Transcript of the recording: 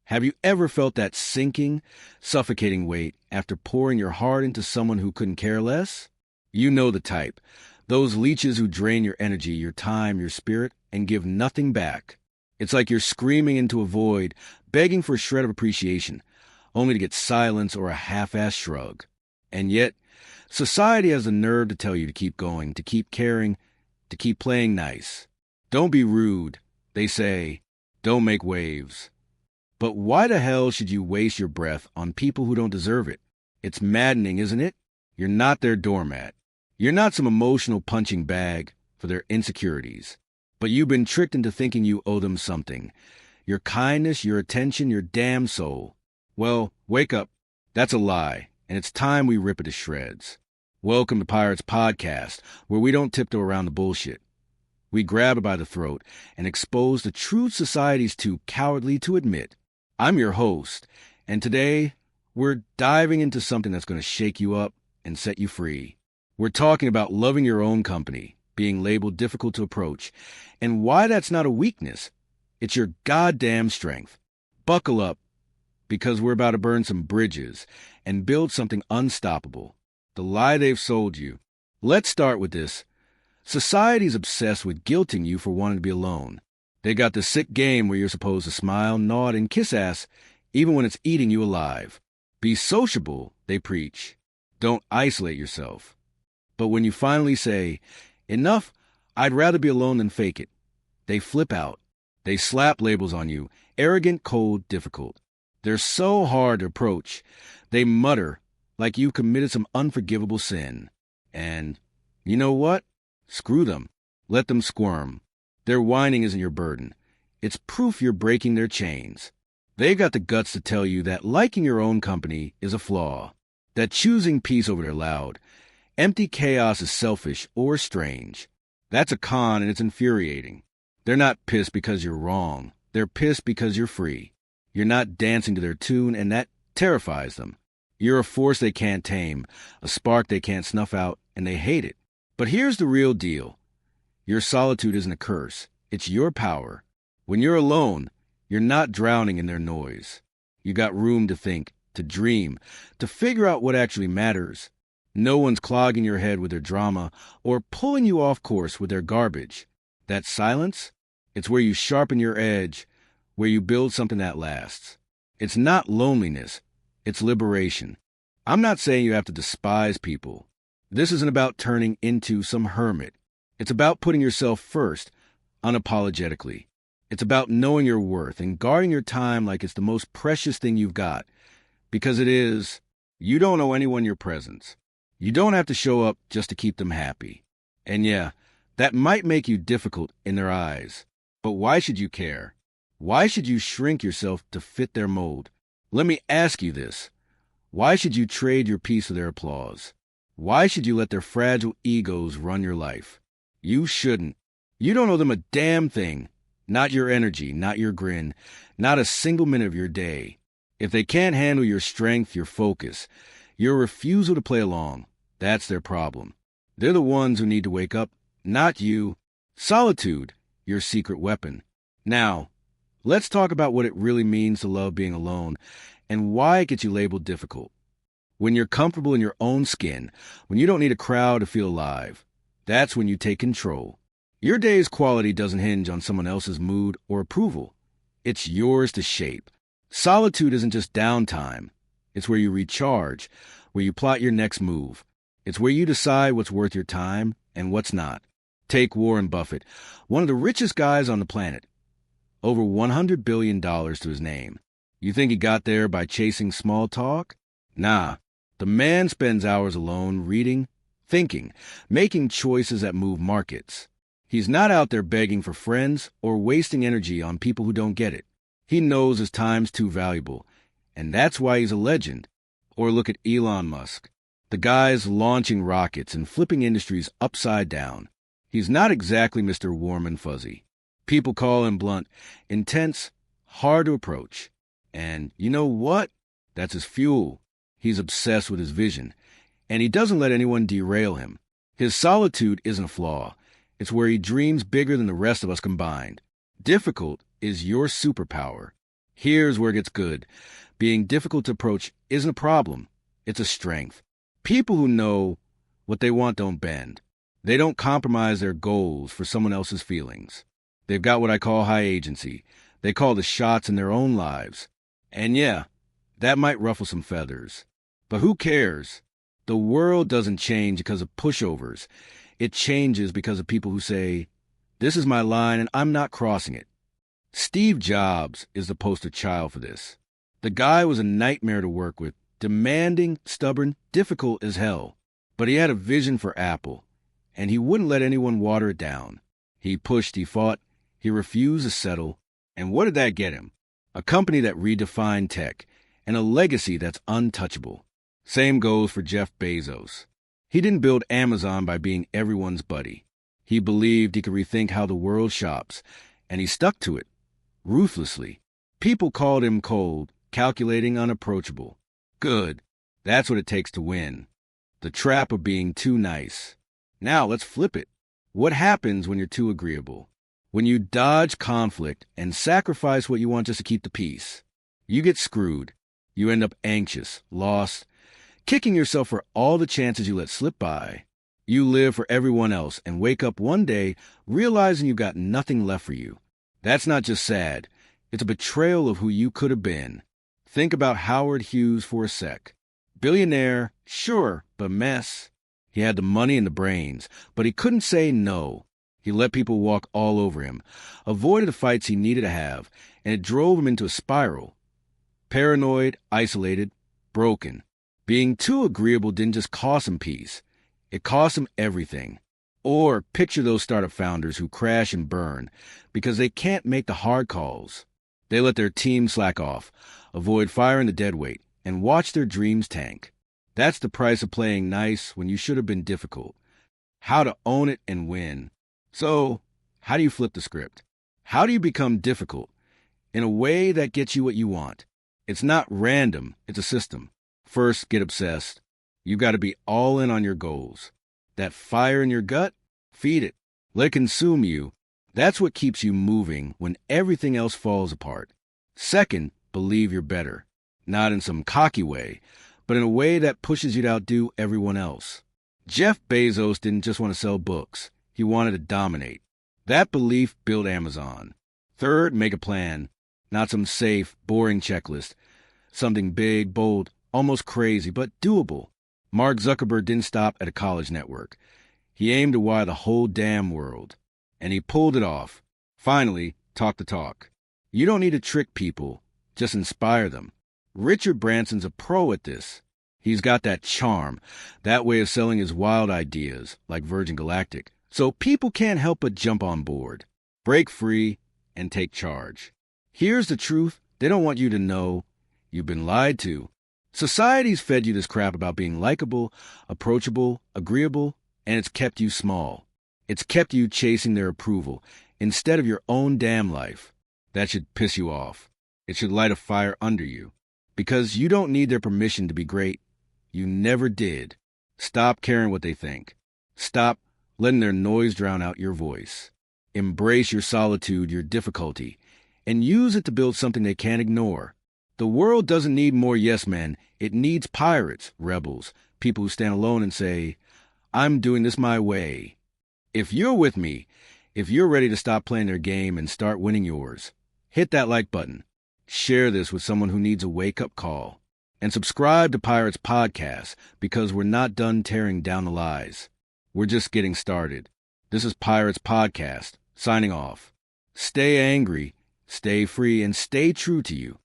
Have you ever felt that sinking, suffocating weight after pouring your heart into someone who couldn't care less? You know the type. Those leeches who drain your energy, your time, your spirit, and give nothing back. It's like you're screaming into a void, begging for a shred of appreciation, only to get silence or a half-assed shrug. And yet, society has the nerve to tell you to keep going, to keep caring, to keep playing nice. Don't be rude, they say. Don't make waves. But why the hell should you waste your breath on people who don't deserve it? It's maddening, isn't it? You're not their doormat. You're not some emotional punching bag for their insecurities. But you've been tricked into thinking you owe them something. Your kindness, your attention, your damn soul. Well, wake up. That's a lie, and it's time we rip it to shreds. Welcome to Pirates Podcast, where we don't tiptoe around the bullshit. We grab it by the throat and expose the truth society's too cowardly to admit. I'm your host, and today we're diving into something that's going to shake you up and set you free. We're talking about loving your own company, being labeled difficult to approach, and why that's not a weakness. It's your goddamn strength. Buckle up, because we're about to burn some bridges and build something unstoppable. The lie they've sold you. Let's start with this. Society's obsessed with guilting you for wanting to be alone. They got the sick game where you're supposed to smile, nod, and kiss ass, even when it's eating you alive. Be sociable, they preach. Don't isolate yourself. But when you finally say, enough, I'd rather be alone than fake it, they flip out. They slap labels on you, arrogant, cold, difficult. They're so hard to approach. They mutter like you committed some unforgivable sin. And you know what? Screw them. Let them squirm. Their whining isn't your burden. It's proof you're breaking their chains. They've got the guts to tell you that liking your own company is a flaw, that choosing peace over their loud, empty chaos is selfish or strange. That's a con, and it's infuriating. They're not pissed because you're wrong. They're pissed because you're free. You're not dancing to their tune, and that terrifies them. You're a force they can't tame, a spark they can't snuff out, and they hate it. But here's the real deal. Your solitude isn't a curse. It's your power. When you're alone, you're not drowning in their noise. You got room to think, to dream, to figure out what actually matters. No one's clogging your head with their drama or pulling you off course with their garbage. That silence, it's where you sharpen your edge, where you build something that lasts. It's not loneliness. It's liberation. I'm not saying you have to despise people. This isn't about turning into some hermit. It's about putting yourself first, unapologetically. It's about knowing your worth and guarding your time like it's the most precious thing you've got. Because it is. You don't owe anyone your presence. You don't have to show up just to keep them happy. And yeah, that might make you difficult in their eyes. But why should you care? Why should you shrink yourself to fit their mold? Let me ask you this. Why should you trade your peace for their applause? Why should you let their fragile egos run your life? You shouldn't. You don't owe them a damn thing. Not your energy, not your grin, not a single minute of your day. If they can't handle your strength, your focus, your refusal to play along, that's their problem. They're the ones who need to wake up, not you. Solitude, your secret weapon. Now, let's talk about what it really means to love being alone and why it gets you labeled difficult. When you're comfortable in your own skin, when you don't need a crowd to feel alive, that's when you take control. Your day's quality doesn't hinge on someone else's mood or approval. It's yours to shape. Solitude isn't just downtime. It's where you recharge, where you plot your next move. It's where you decide what's worth your time and what's not. Take Warren Buffett, one of the richest guys on the planet. Over $100 billion to his name. You think he got there by chasing small talk? Nah. The man spends hours alone reading, thinking, making choices that move markets. He's not out there begging for friends or wasting energy on people who don't get it. He knows his time's too valuable, and that's why he's a legend. Or look at Elon Musk. The guy's launching rockets and flipping industries upside down. He's not exactly Mr. Warm and Fuzzy. People call him blunt, intense, hard to approach. And you know what? That's his fuel. He's obsessed with his vision, and he doesn't let anyone derail him. His solitude isn't a flaw. It's where he dreams bigger than the rest of us combined. Difficult is your superpower. Here's where it gets good. Being difficult to approach isn't a problem. It's a strength. People who know what they want don't bend. They don't compromise their goals for someone else's feelings. They've got what I call high agency. They call the shots in their own lives. And yeah, that might ruffle some feathers. But who cares? The world doesn't change because of pushovers. It changes because of people who say, "This is my line and I'm not crossing it." Steve Jobs is the poster child for this. The guy was a nightmare to work with, demanding, stubborn, difficult as hell. But he had a vision for Apple, and he wouldn't let anyone water it down. He pushed, he fought, he refused to settle. And what did that get him? A company that redefined tech, and a legacy that's untouchable. Same goes for Jeff Bezos. He didn't build Amazon by being everyone's buddy. He believed he could rethink how the world shops, and he stuck to it, ruthlessly. People called him cold, calculating, unapproachable. Good. That's what it takes to win. The trap of being too nice. Now let's flip it. What happens when you're too agreeable? When you dodge conflict and sacrifice what you want just to keep the peace? You get screwed. You end up anxious, lost, kicking yourself for all the chances you let slip by. You live for everyone else and wake up one day realizing you've got nothing left for you. That's not just sad. It's a betrayal of who you could have been. Think about Howard Hughes for a sec. Billionaire, sure, but mess. He had the money and the brains, but he couldn't say no. He let people walk all over him, avoided the fights he needed to have, and it drove him into a spiral. Paranoid, isolated, broken. Being too agreeable didn't just cost him peace. It cost him everything. Or picture those startup founders who crash and burn because they can't make the hard calls. They let their team slack off, avoid firing the deadweight, and watch their dreams tank. That's the price of playing nice when you should have been difficult. How to own it and win. So, how do you flip the script? How do you become difficult in a way that gets you what you want? It's not random, it's a system. First, get obsessed. You've got to be all in on your goals. That fire in your gut, feed it. Let it consume you. That's what keeps you moving when everything else falls apart. Second, believe you're better. Not in some cocky way, but in a way that pushes you to outdo everyone else. Jeff Bezos didn't just want to sell books. He wanted to dominate. That belief built Amazon. Third, make a plan. Not some safe, boring checklist. Something big, bold, almost crazy, but doable. Mark Zuckerberg didn't stop at a college network. He aimed to wire the whole damn world. And he pulled it off. Finally, talk the talk. You don't need to trick people. Just inspire them. Richard Branson's a pro at this. He's got that charm, that way of selling his wild ideas, like Virgin Galactic. So people can't help but jump on board. Break free and take charge. Here's the truth. They don't want you to know. You've been lied to. Society's fed you this crap about being likable, approachable, agreeable, and it's kept you small. It's kept you chasing their approval instead of your own damn life. That should piss you off. It should light a fire under you. Because you don't need their permission to be great. You never did. Stop caring what they think. Stop letting their noise drown out your voice. Embrace your solitude, your difficulty, and use it to build something they can't ignore. The world doesn't need more yes men. It needs pirates, rebels, people who stand alone and say, "I'm doing this my way." If you're with me, if you're ready to stop playing their game and start winning yours, hit that like button. Share this with someone who needs a wake-up call. And subscribe to Pirates Podcast because we're not done tearing down the lies. We're just getting started. This is Pirates Podcast, signing off. Stay angry, stay free, and stay true to you.